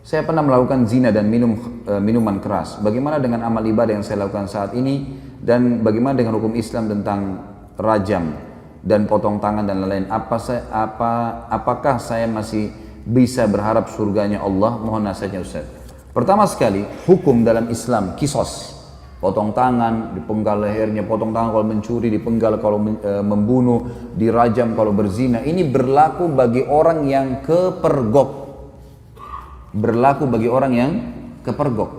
Saya pernah melakukan zina dan minum minuman keras. Bagaimana dengan amal ibadah yang saya lakukan saat ini? Dan bagaimana dengan hukum Islam tentang rajam dan potong tangan dan lain-lain? Apakah saya masih bisa berharap surganya Allah? Mohon nasihatnya Ustaz. Pertama sekali, hukum dalam Islam kisos. Potong tangan, dipenggal lehernya, potong tangan kalau mencuri, dipenggal kalau membunuh, dirajam kalau berzina. Ini berlaku bagi orang yang kepergok. Berlaku bagi orang yang kepergok.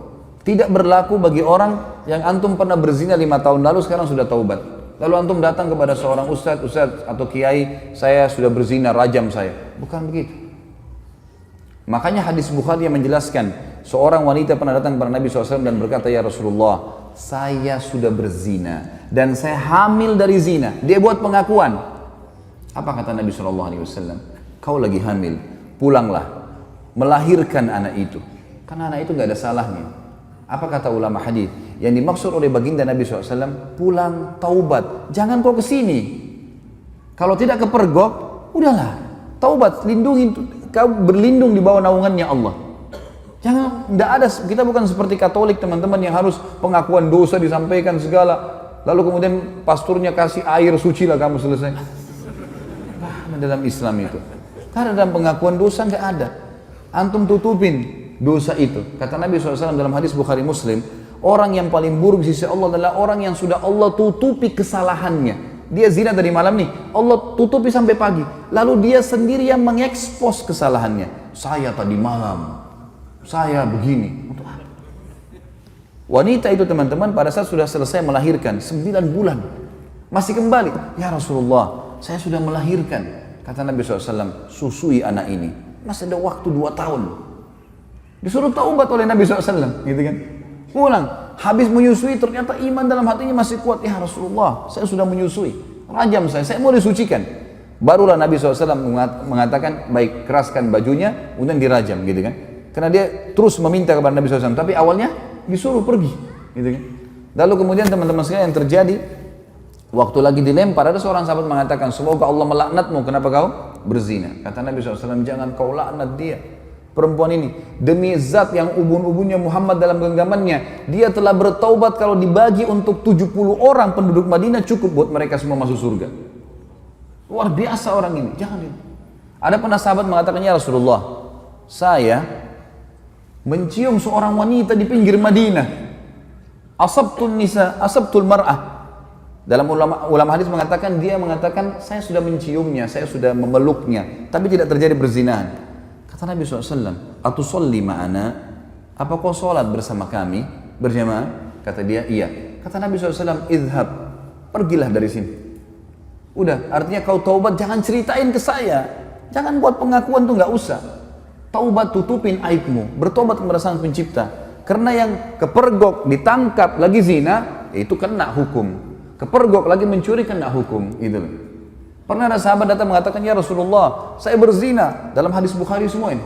Tidak berlaku bagi orang yang antum pernah berzina 5 tahun lalu sekarang sudah taubat. Lalu antum datang kepada seorang ustadz atau kiai, saya sudah berzina, rajam saya. Bukan begitu. Makanya hadis Bukhari yang menjelaskan, seorang wanita pernah datang kepada Nabi SAW dan berkata, ya Rasulullah, saya sudah berzina dan saya hamil dari zina. Dia buat pengakuan. Apa kata Nabi SAW? Kau lagi hamil, pulanglah, melahirkan anak itu. Karena anak itu nggak ada salahnya. Apa kata ulama hadis? Yang dimaksud oleh baginda Nabi SAW, pulang taubat. Jangan kau kesini. Kalau tidak kepergok, udahlah. Taubat, lindungi, kau berlindung di bawah naungannya Allah. Jangan, tidak ada, kita bukan seperti Katolik teman-teman yang harus pengakuan dosa disampaikan segala. Lalu kemudian pasturnya kasih air suci lah kamu selesai. Nah, dalam Islam itu. Karena dalam pengakuan dosa nggak ada. Antum tutupin dosa itu. Kata Nabi SAW dalam hadis Bukhari Muslim, orang yang paling buruk di sisi Allah adalah orang yang sudah Allah tutupi kesalahannya. Dia zina tadi malam nih, Allah tutupi sampai pagi. Lalu dia sendiri yang mengekspos kesalahannya. Saya tadi malam, saya begini. Untuk apa? Wanita itu teman-teman pada saat sudah selesai melahirkan 9 bulan masih kembali. Ya Rasulullah, saya sudah melahirkan. Kata Nabi SAW, susui anak ini. Masih ada waktu 2 tahun. Disuruh taubat oleh Nabi SAW, gitu kan? Pulang, habis menyusui ternyata iman dalam hatinya masih kuat. Ya Rasulullah, saya sudah menyusui, rajam saya mau disucikan. Barulah Nabi SAW mengatakan, baik, keraskan bajunya, kemudian dirajam, gitu kan? Karena dia terus meminta kepada Nabi SAW, tapi awalnya disuruh pergi, gitu kan? Lalu kemudian teman-teman sekalian yang terjadi, waktu lagi dilempar, ada seorang sahabat mengatakan, semoga Allah melaknatmu, kenapa kau berzina? Kata Nabi SAW, jangan kau laknat dia. Perempuan ini, demi zat yang ubun-ubunnya Muhammad dalam genggamannya, dia telah bertaubat kalau dibagi untuk 70 orang penduduk Madinah cukup buat mereka semua masuk surga. Luar biasa orang ini, jangan ini. Ada pernah sahabat mengatakan, ya Rasulullah, saya mencium seorang wanita di pinggir Madinah. Asabtul mar'ah. Dalam ulama hadis mengatakan, dia mengatakan, saya sudah menciumnya, saya sudah memeluknya, tapi tidak terjadi perzinahan. Kata Nabi SAW, atusolli ma'ana, apa kau sholat bersama kami berjamaah? Kata dia, iya. Kata Nabi SAW, idhab, pergilah dari sini. Udah, artinya kau taubat, jangan ceritain ke saya. Jangan buat pengakuan tuh, nggak usah. Taubat, tutupin aibmu, bertobat kepada Sang Pencipta. Karena yang kepergok, ditangkap lagi zina, itu kena hukum. Kepergok lagi mencuri, kena hukum. Gitu loh. Pernah ada sahabat datang mengatakan, ya Rasulullah, saya berzina. Dalam hadis Bukhari semua ini.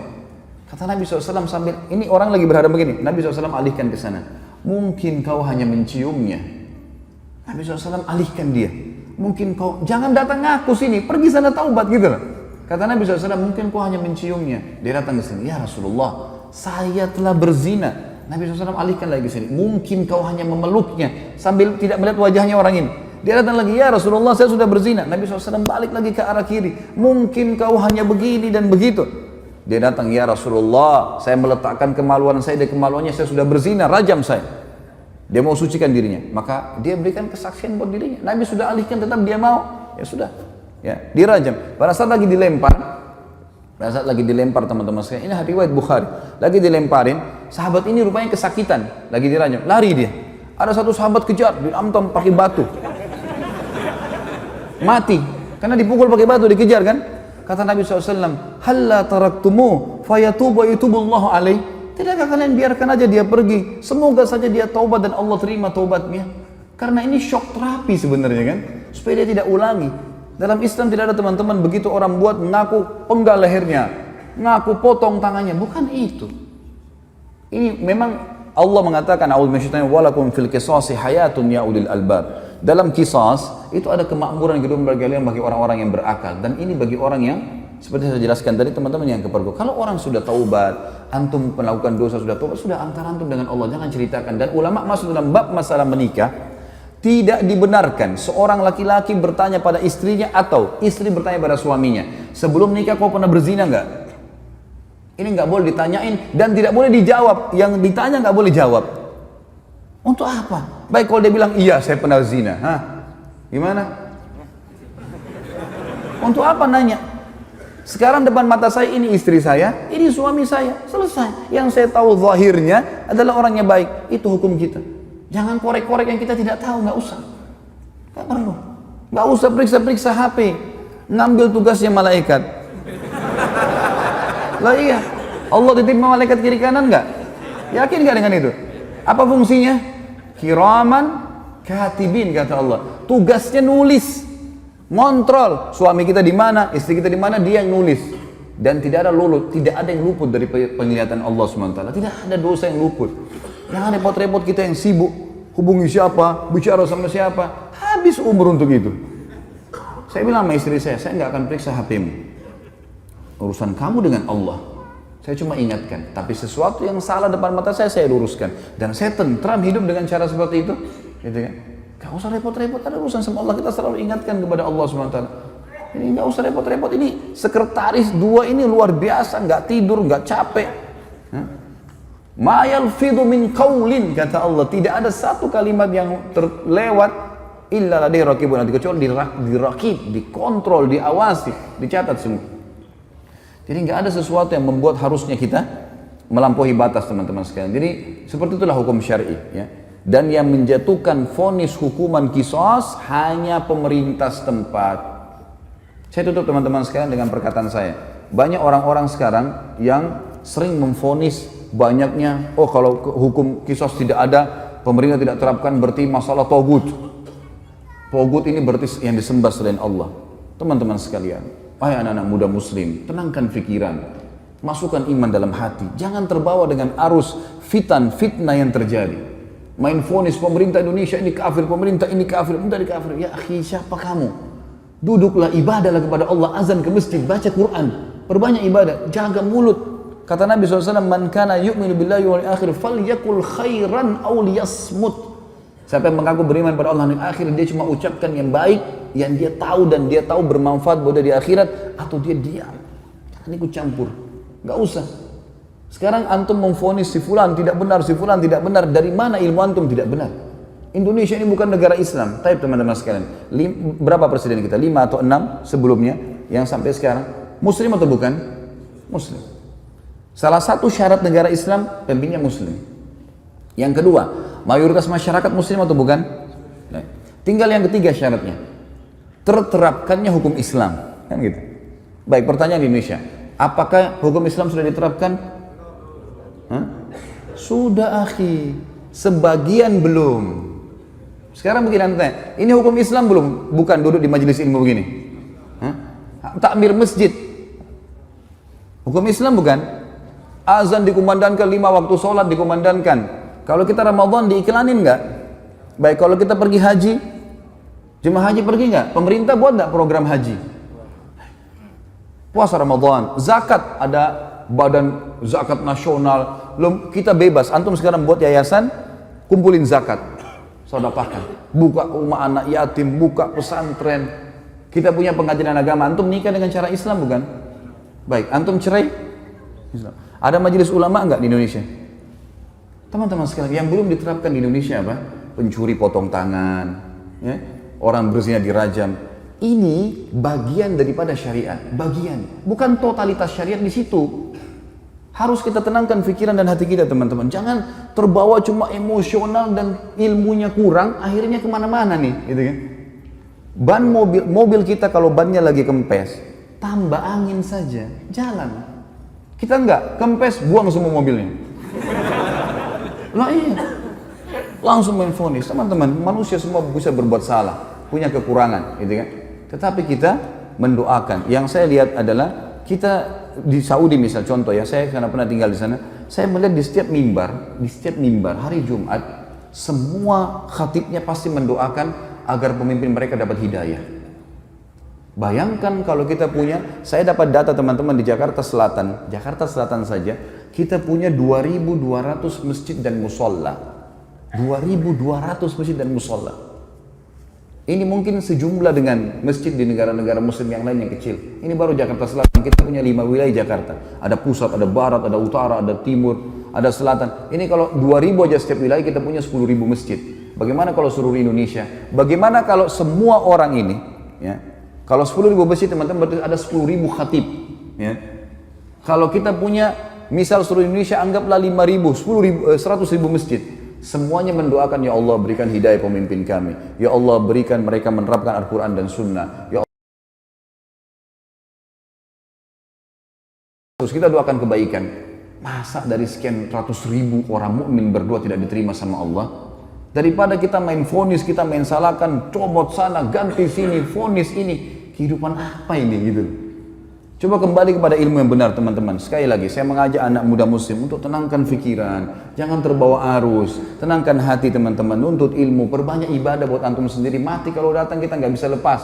Kata Nabi SAW sambil, ini orang lagi berhadap begini. Nabi SAW alihkan ke sana. Mungkin kau hanya menciumnya. Nabi SAW alihkan dia. Mungkin kau, jangan datang ngaku sini, pergi sana taubat gitu loh. Kata Nabi SAW, mungkin kau hanya menciumnya. Dia datang ke sini, ya Rasulullah, saya telah berzina. Nabi SAW alihkan lagi ke sini. Mungkin kau hanya memeluknya sambil tidak melihat wajahnya orang ini. Dia datang lagi, ya Rasulullah, saya sudah berzina. Nabi SAW balik lagi ke arah kiri. Mungkin kau hanya begini dan begitu. Dia datang, ya Rasulullah, saya meletakkan kemaluan saya di kemaluannya, saya sudah berzina, rajam saya. Dia mau sucikan dirinya. Maka dia berikan kesaksian buat dirinya. Nabi sudah alihkan, tetap dia mau. Ya sudah. Ya, dirajam. Pada saat lagi dilempar, teman-teman sekalian, ini riwayat Bukhari. Lagi dilemparin, sahabat ini rupanya kesakitan. Lagi dirajam, lari dia. Ada satu sahabat kejar, diamtam pakai batu. Mati, karena dipukul pakai batu, dikejar kan? Kata Nabi SAW, halla taraktumu fayatubu yatubullahu alaih. Tidakkah kalian biarkan aja dia pergi, semoga saja dia taubat dan Allah terima taubatnya. Karena ini shock terapi sebenarnya kan, supaya dia tidak ulangi. Dalam Islam tidak ada teman-teman begitu orang buat mengaku penggal lehernya, ngaku potong tangannya, bukan itu. Ini memang Allah mengatakan, a'udzu minasyaitonir rajim, walakum fil qisasi hayatun ya ulil albab. Dalam kisas itu ada kemakmuran kehidupan bagi kalian, bagi orang-orang yang berakal, dan ini bagi orang yang Seperti saya jelaskan tadi teman-teman yang kepergok. Kalau orang sudah taubat, antum melakukan dosa sudah taubat, sudah antara antum dengan Allah, jangan ceritakan. Dan ulama masuk dalam bab masalah menikah, tidak dibenarkan seorang laki-laki bertanya pada istrinya atau istri bertanya pada suaminya, sebelum nikah kau pernah berzina enggak? Ini nggak boleh ditanyain dan tidak boleh dijawab. Yang ditanya nggak boleh jawab. Untuk apa? Baik kalau dia bilang iya saya pernah zina, hah? Gimana? Untuk apa nanya? Sekarang depan mata saya ini istri saya, ini suami saya, selesai. Yang saya tahu zahirnya adalah orangnya baik. Itu hukum kita. Jangan korek-korek yang kita tidak tahu, nggak usah. Nggak perlu. Nggak usah periksa-periksa HP. Ngambil tugasnya malaikat. Lah iya, Allah titip malaikat kiri kanan nggak? Yakin nggak dengan itu? Apa fungsinya? Kiraman katibin kata Allah. Tugasnya nulis, ngontrol suami kita di mana, istri kita di mana, dia yang nulis. Dan tidak ada tidak ada yang luput dari penglihatan Allah SWT. Tidak ada dosa yang luput. Jangan repot-repot kita yang sibuk hubungi siapa, bicara sama siapa, habis umur untuk itu. Saya bilang sama istri saya nggak akan periksa HP-mu. Urusan kamu dengan Allah. Saya cuma ingatkan, tapi sesuatu yang salah depan mata saya luruskan. Dan saya tentram hidup dengan cara seperti itu. Gitu kan? Gak usah repot-repot, ada urusan sama Allah, kita selalu ingatkan kepada Allah SWT. Ini gak usah repot-repot, ini sekretaris dua ini luar biasa, gak tidur, gak capek. Ma yalfidhu min qaulin, kata Allah, tidak ada satu kalimat yang terlewat illa ladaihi raqibun atid, kecuali dirakib, dikontrol, diawasi, dicatat semua. Jadi nggak ada sesuatu yang membuat harusnya kita melampaui batas, teman-teman sekalian. Jadi seperti itulah hukum syar'i, ya. Dan yang menjatuhkan vonis hukuman qisas hanya pemerintah setempat. Saya tutup teman-teman sekalian dengan perkataan saya. Banyak orang-orang sekarang yang sering memvonis banyaknya, oh kalau hukum qisas tidak ada, pemerintah tidak terapkan, berarti masalah togut. Togut ini berarti yang disembah selain Allah. Teman-teman sekalian, wahai anak-anak muda muslim, tenangkan pikiran, masukkan iman dalam hati, jangan terbawa dengan arus fitnah yang terjadi. Main vonis pemerintah Indonesia ini kafir, pemerintah ini kafir, pemerintah ini kafir. Ya akhi, siapa kamu? Duduklah, ibadahlah kepada Allah, azan ke masjid, baca Quran, perbanyak ibadah, jaga mulut. Kata Nabi SAW, man kana yu'minu billahi wal akhir falyakul khairan aw liyasmut. Siapa yang mengaku beriman pada Allah dan akhir, dia cuma ucapkan yang baik, yang dia tahu dan dia tahu bermanfaat buat dia di akhirat, atau dia diam. Jangan ikut campur, nggak usah. Sekarang antum memvonis si fulan tidak benar, si fulan tidak benar. Dari mana ilmu antum tidak benar? Indonesia ini bukan negara Islam. Tapi teman-teman sekalian, berapa presiden kita? 5 atau 6 sebelumnya yang sampai sekarang Muslim atau bukan? Muslim. Salah satu syarat negara Islam pemimpinnya Muslim. Yang kedua, mayoritas masyarakat Muslim atau bukan? Nah, tinggal yang ketiga syaratnya, terterapkannya hukum Islam, kan gitu. Baik, pertanyaan di Indonesia, apakah hukum Islam sudah diterapkan? Hah? Sudah akhi, sebagian belum. Sekarang begini nanti, ini hukum Islam belum? Bukan duduk di majelis ilmu begini. Hah? Takmir masjid, hukum Islam bukan? Azan dikumandangkan, 5 waktu sholat dikumandangkan. Kalau kita Ramadan diiklanin nggak? Baik, kalau kita pergi haji, jemaah haji pergi nggak? Pemerintah buat nggak program haji? Puasa Ramadan, zakat, ada badan zakat nasional. Kita bebas, antum sekarang buat yayasan, kumpulin zakat, sedekahkan, buka rumah anak yatim, buka pesantren. Kita punya pengadilan agama, antum nikah dengan cara Islam bukan? Baik, antum cerai, Islam. Ada majelis ulama nggak di Indonesia? Teman-teman sekalian, yang belum diterapkan di Indonesia apa? Pencuri potong tangan, ya? Orang berzina dirajam. Ini bagian daripada syariat, bagian, bukan totalitas syariat di situ. Harus kita tenangkan pikiran dan hati kita, teman-teman. Jangan terbawa cuma emosional dan ilmunya kurang, akhirnya kemana-mana nih, gitu kan? Ban mobil kita kalau bannya lagi kempes, tambah angin saja, jalan. Kita enggak, kempes, buang semua mobilnya. Lah iya, langsung main vonis. Teman-teman, manusia semua bisa berbuat salah, punya kekurangan, gitu kan? Tetapi kita mendoakan. Yang saya lihat adalah kita di Saudi misal contoh ya, saya karena pernah tinggal di sana, saya melihat di setiap mimbar hari Jumat, semua khatibnya pasti mendoakan agar pemimpin mereka dapat hidayah. Bayangkan kalau kita punya, saya dapat data teman-teman di Jakarta Selatan saja, kita punya 2.200 masjid dan musola. 2.200 masjid dan musola. Ini mungkin sejumlah dengan masjid di negara-negara muslim yang lain yang kecil. Ini baru Jakarta Selatan, kita punya 5 wilayah Jakarta. Ada pusat, ada barat, ada utara, ada timur, ada selatan. Ini kalau 2.000 aja setiap wilayah kita punya 10.000 masjid. Bagaimana kalau seluruh Indonesia? Bagaimana kalau semua orang ini, ya, kalau 10.000 masjid teman-teman berarti ada 10.000 khatib. Ya. Kalau kita punya misal seluruh Indonesia anggaplah 5.000, 100.000 masjid. Semuanya mendoakan, ya Allah berikan hidayah pemimpin kami. Ya Allah berikan mereka menerapkan Al-Quran dan Sunnah. Ya Allah, terus kita doakan kebaikan. Masa dari sekian ratus ribu orang mukmin berdoa tidak diterima sama Allah? Daripada kita main vonis, kita main salahkan, comot sana, ganti sini, vonis ini. Kehidupan apa ini gitu? Coba kembali kepada ilmu yang benar teman-teman. Sekali lagi saya mengajak anak muda muslim untuk tenangkan pikiran, jangan terbawa arus, tenangkan hati teman-teman, nuntut ilmu, perbanyak ibadah buat antum sendiri. Mati kalau datang kita nggak bisa lepas,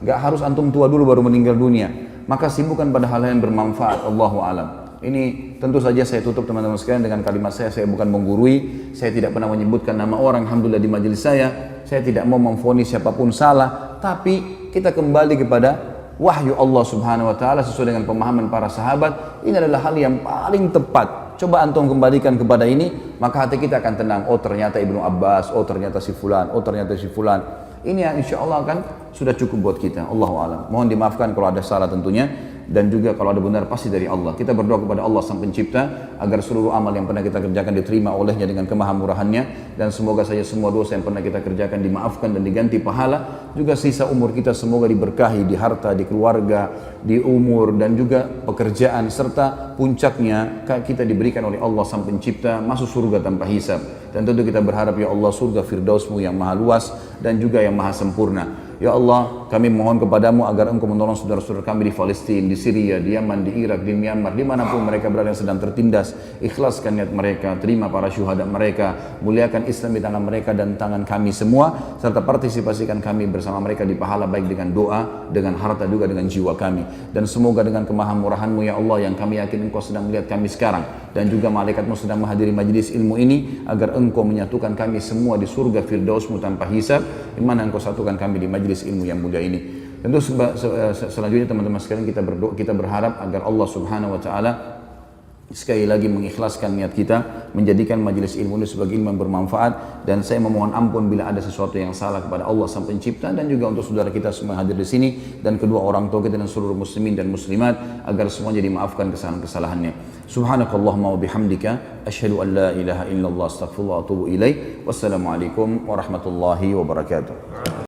nggak harus antum tua dulu baru meninggal dunia. Maka sibukkan pada hal yang bermanfaat. Allahu a'lam. Ini tentu saja saya tutup teman-teman sekalian dengan kalimat saya bukan menggurui, saya tidak pernah menyebutkan nama orang, alhamdulillah di majelis saya tidak mau memvonis siapapun salah, tapi kita kembali kepada wahyu Allah subhanahu wa ta'ala sesuai dengan pemahaman para sahabat. Ini adalah hal yang paling tepat. Coba antum kembalikan kepada ini, maka hati kita akan tenang. Oh ternyata Ibnu Abbas, oh ternyata si fulan, oh ternyata si fulan. Ini yang insya Allah akan sudah cukup buat kita. Allahu a'lam. Mohon dimaafkan kalau ada salah tentunya, dan juga kalau ada benar pasti dari Allah. Kita berdoa kepada Allah Sang Pencipta agar seluruh amal yang pernah kita kerjakan diterima olehnya dengan kemahamurahannya, dan semoga saja semua dosa yang pernah kita kerjakan dimaafkan dan diganti pahala. Juga sisa umur kita semoga diberkahi di harta, di keluarga, di umur, dan juga pekerjaan, serta puncaknya kita diberikan oleh Allah Sang Pencipta masuk surga tanpa hisab. Dan tentu kita berharap ya Allah surga Firdausmu yang maha luas dan juga yang maha sempurna. Ya Allah, kami mohon kepadamu agar Engkau menolong saudara-saudara kami di Palestina, di Syria, di Yaman, di Irak, di Myanmar, dimanapun mereka berada yang sedang tertindas. Ikhlaskan niat mereka, terima para syuhada mereka, muliakan Islam di tangan mereka dan tangan kami semua, serta partisipasikan kami bersama mereka di pahala baik dengan doa, dengan harta juga dengan jiwa kami. Dan semoga dengan kemahamurahan-Mu ya Allah yang kami yakin Engkau sedang melihat kami sekarang, dan juga malaikat-Mu sedang menghadiri majelis ilmu ini, agar Engkau menyatukan kami semua di surga Firdaus-Mu tanpa hisab, di mana Engkau satukan kami di majelis ilmu yang mulia ini. Tentu selanjutnya teman-teman sekalian kita berdoa, kita berharap agar Allah Subhanahu wa taala sekali lagi mengikhlaskan niat kita, menjadikan majelis ilmu ini sebagai ilmu yang bermanfaat. Dan saya memohon ampun bila ada sesuatu yang salah kepada Allah Sang Pencipta, dan juga untuk saudara kita semua hadir di sini, dan kedua orang tua kita dan seluruh muslimin dan muslimat, agar semuanya dimaafkan kesalahan-kesalahannya. Subhanakallahumma wa bihamdika asyhadu an la ilaha illallah astaghfirullah wa atubu ilaik. Wassalamualaikum warahmatullahi wabarakatuh.